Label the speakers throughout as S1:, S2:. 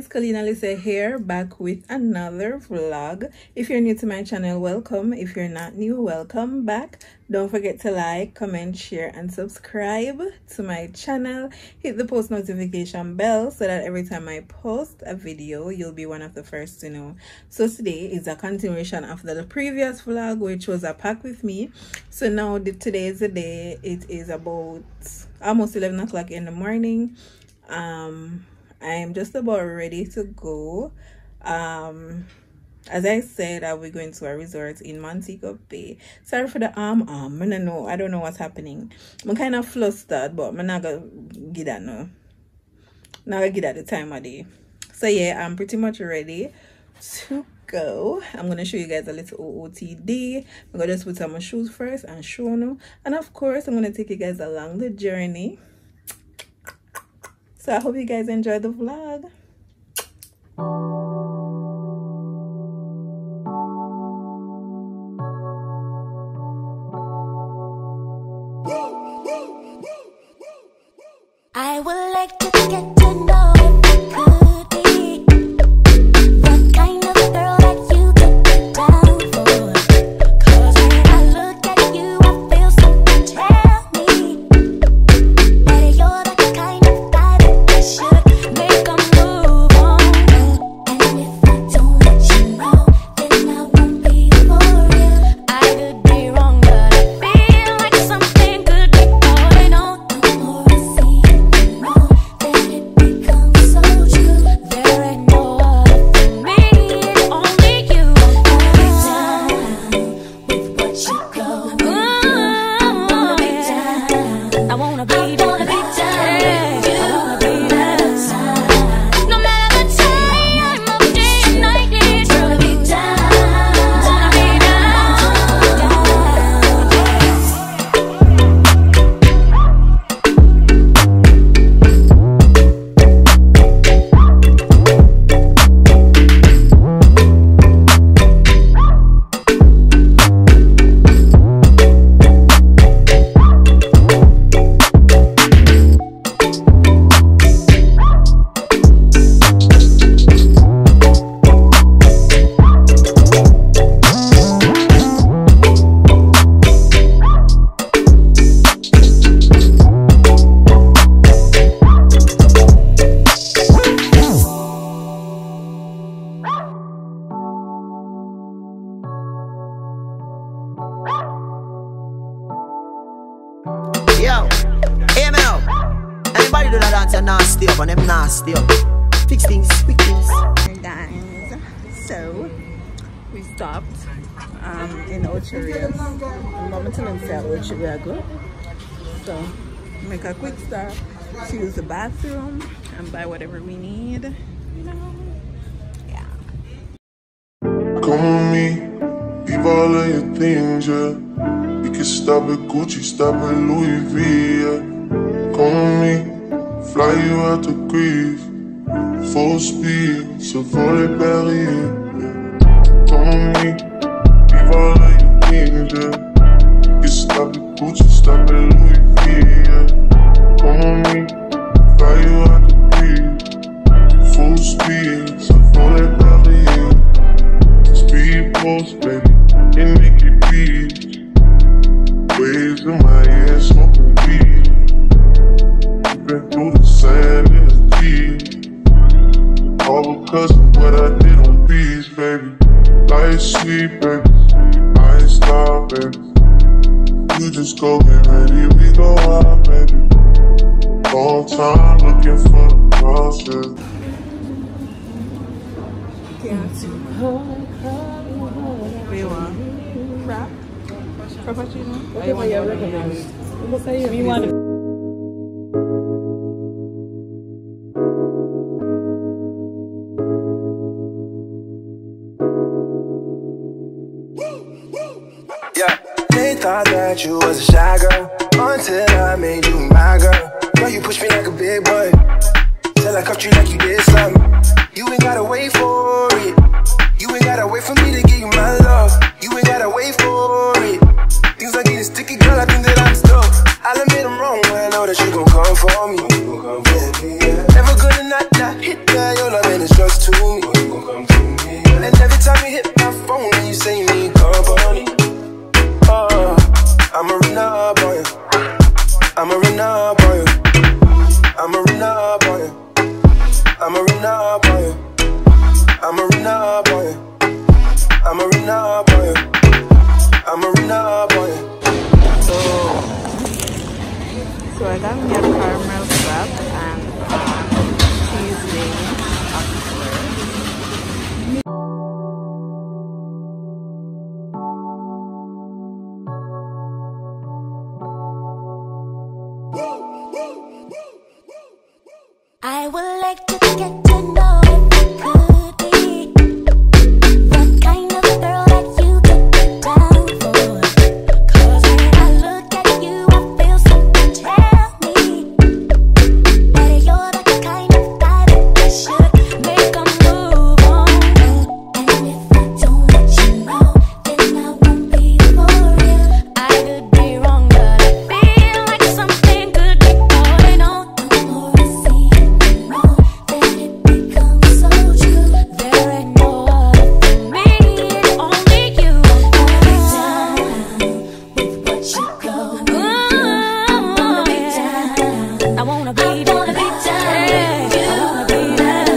S1: ColeenAlicia here, back with another vlog. If you're new to my channel, welcome. If you're not new, welcome back. Don't forget to like, comment, share, and subscribe to my channel. Hit the post notification bell so that every time I post a video, you'll be one of the first to know. So today is a continuation of the previous vlog, which was a pack with me. So now today is the day. It is about almost 11 o'clock in the morning. I'm just about ready to go. As I said, I'll be going to a resort in Montego Bay. Sorry for the I don't know what's happening. I'm kind of flustered, but I'm not gonna get that now. Not gonna get at the time of day. So yeah, I'm pretty much ready to go. I'm gonna show you guys a little OOTD. I'm gonna just put on my shoes first and show you. And of course, I'm gonna take you guys along the journey. So I hope you guys enjoy the vlog.
S2: I would like to get to know if it could be the kind of girl that you could get down for. 'Cause when I look at you, I feel something tell me that you're the kind of guy that I should make a move on. And if I don't let you know, then I won't be for real. I could be wrong, but I feel like something could be going on. The more I see it, the more that it becomes so true. There ain't no other for me, it's only you. I wanna be down with what you go. I wanna be down. No matter the time of day and night, it's wanna be down. Wanna be
S3: Yo, hear me out. Anybody do that dance and nasty up and them nasty up. Fix things, quick things.
S1: Guys, so we stopped in Ocherias. Mama telling me that Ocheria go. So make a quick stop to use the bathroom and buy whatever we need. You know, yeah.
S4: Come with me, leave all of your things, yeah. You can stop at Gucci, stop at Louis V, yeah. Come with me, fly you out to Greece, full speed, so for the Paris, yeah. Come with me, leave all of your things, yeah. You can stop at Gucci, stop at Louis V, yeah. Come with me, fly you out to Greece, full speed, so for the Paris, yeah. Speed post, baby, and make it beat. Waves in my ear, smoking weed. Been through the sand in the G. All because of what I did on beats, baby. Life sweet, baby. I ain't stop, baby. You just go get ready, we go out, baby. Long time looking for the process.
S1: What do you want? Wrap? Frappuccino?
S5: Okay, what you recommend? What say you?
S1: You want to
S6: Yeah, they thought that you was a shy girl until I made you my girl. Girl, you push me like a big boy till I cuffed you like you did something. You ain't gotta wait for it. You ain't gotta wait for me to give you my love. You ain't gotta wait for it. Things are getting sticky, girl, I think that I'm stuck. I'll admit I'm wrong, but I know that you gon' come for me. Never gonna not hit that, your love ain't a struggle. up on you. I'ma run up on you. I'ma run up on you.
S1: So I got me a caramel wrap and cheese wings.
S2: I would like to get to know if you could be the kind of girl that you could be down for. 'Cause when I look at you, I feel something tell me that you're the kind of guy that I should make a move on. And if I don't let you know, then I won't be for real. I could be wrong, but I feel like something could be going on. The more I see it wrong, then it becomes so true. There ain't no other for me, it's only you. I wanna be down with what you go. I wanna be down. I wanna be down. I wanna be down. I wanna be down.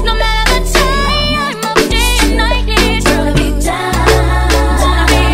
S2: No matter the time of day and night, it's gonna be down. Wanna be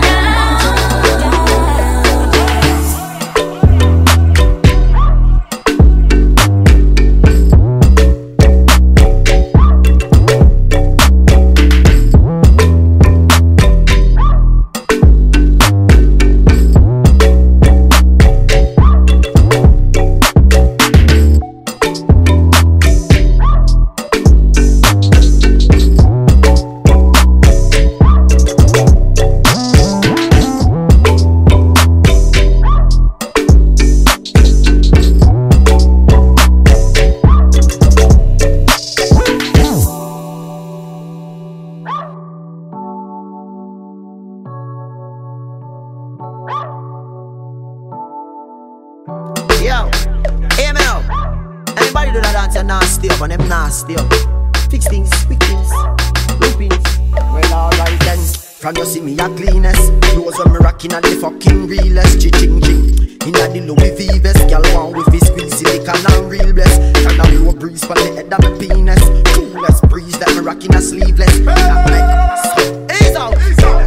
S3: Yo, hear me now. Anybody do that dance and nasty up and them nasty up. Fix things, quick things, loopings. Well, alright then. From you see me a cleanest. Clothes when me rocking at the fucking realest. Ching-ching-ching. Inna the Louis V vest. Girl want with his squeeze silicon and real bless. And a blow breeze for the head of my penis. Coolest breeze that me rocking a sleeveless. That make ease out. Ease out.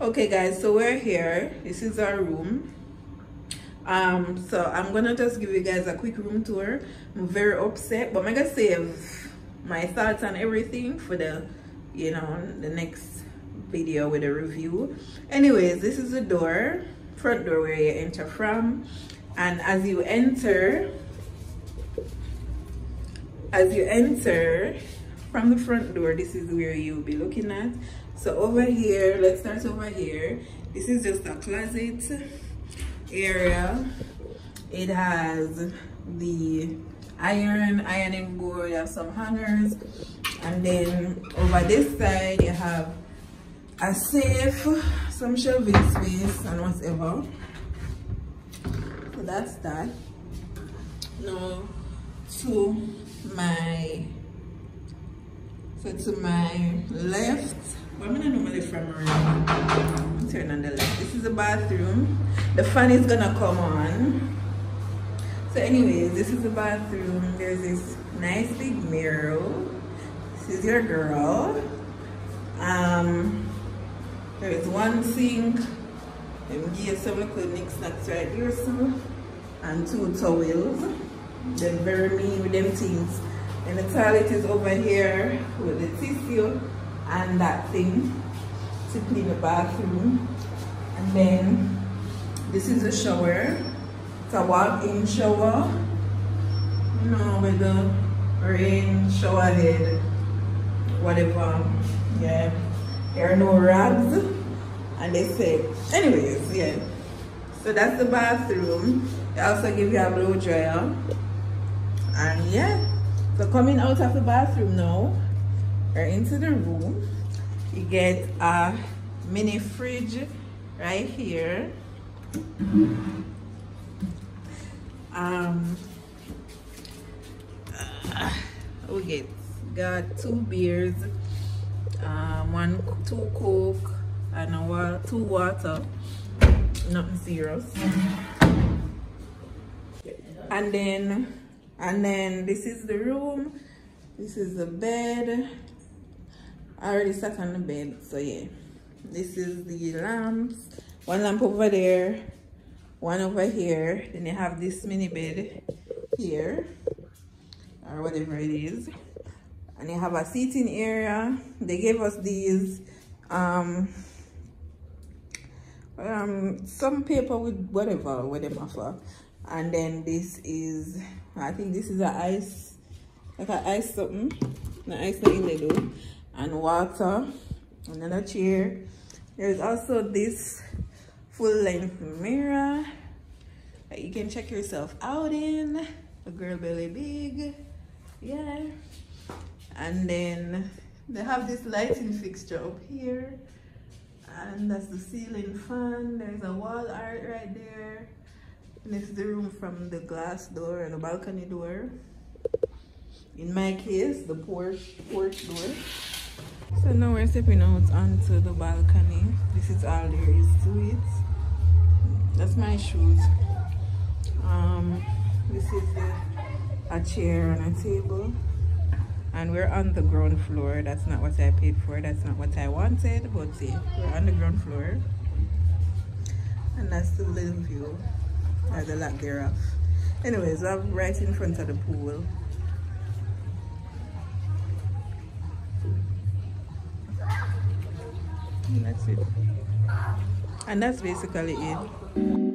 S1: Okay guys, so we're here. This is our room. So I'm gonna just give you guys a quick room tour. I'm very upset, but I'm gonna save my thoughts on everything for the, you know, the next video with a review. Anyways, this is the door, front door where you enter from, and as you enter from the front door, this is where you'll be looking at. So over here, let's start over here. This is just a closet area. It has the ironing board, you have some hangers, and then over this side you have a safe, some shelving space and whatever. So that's that. Now to my left, I'm gonna normally from around. Turn on the left. This is the bathroom. The fan is gonna come on. So anyways, this is the bathroom. There's this nice big mirror. This is your girl. There's one sink. Then give some little knickknacks right here, so, and two towels. They're very mean with them things. And the toilet is over here with the tissue and that thing to clean the bathroom. And then this is a shower. It's a walk-in shower. You know, with the rain shower head, whatever. Yeah, there are no rags. And they say, anyways, yeah. So that's the bathroom. They also give you a blow dryer. And yeah, so coming out of the bathroom now, or into the room, you get a mini fridge right here. We got 2 beers, 2 Coke, and 2 water, nothing serious. And then this is the room. This is the bed. I already sat on the bed, so yeah. This is the lamps. 1 lamp over there, 1 over here. Then you have this mini bed here, or whatever it is. And you have a seating area. They gave us these some paper with whatever them offer. And then this is, I think this is a ice, like an ice something. The ice nothing they do. And water, another chair. There's also this full-length mirror that you can check yourself out in. The girl belly big, yeah. And then they have this lighting fixture up here, and that's the ceiling fan. There's a wall art right there. And this is the room from the glass door and the balcony door. In my case, the porch door. So now we're stepping out onto the balcony. This is all there is to it. That's my shoes. This is a chair and a table. And we're on the ground floor. That's not what I paid for. That's not what I wanted. But yeah, we're on the ground floor. And that's the little view. There's a lot thereof. Anyways, we're right in front of the pool. And that's it. And that's basically it.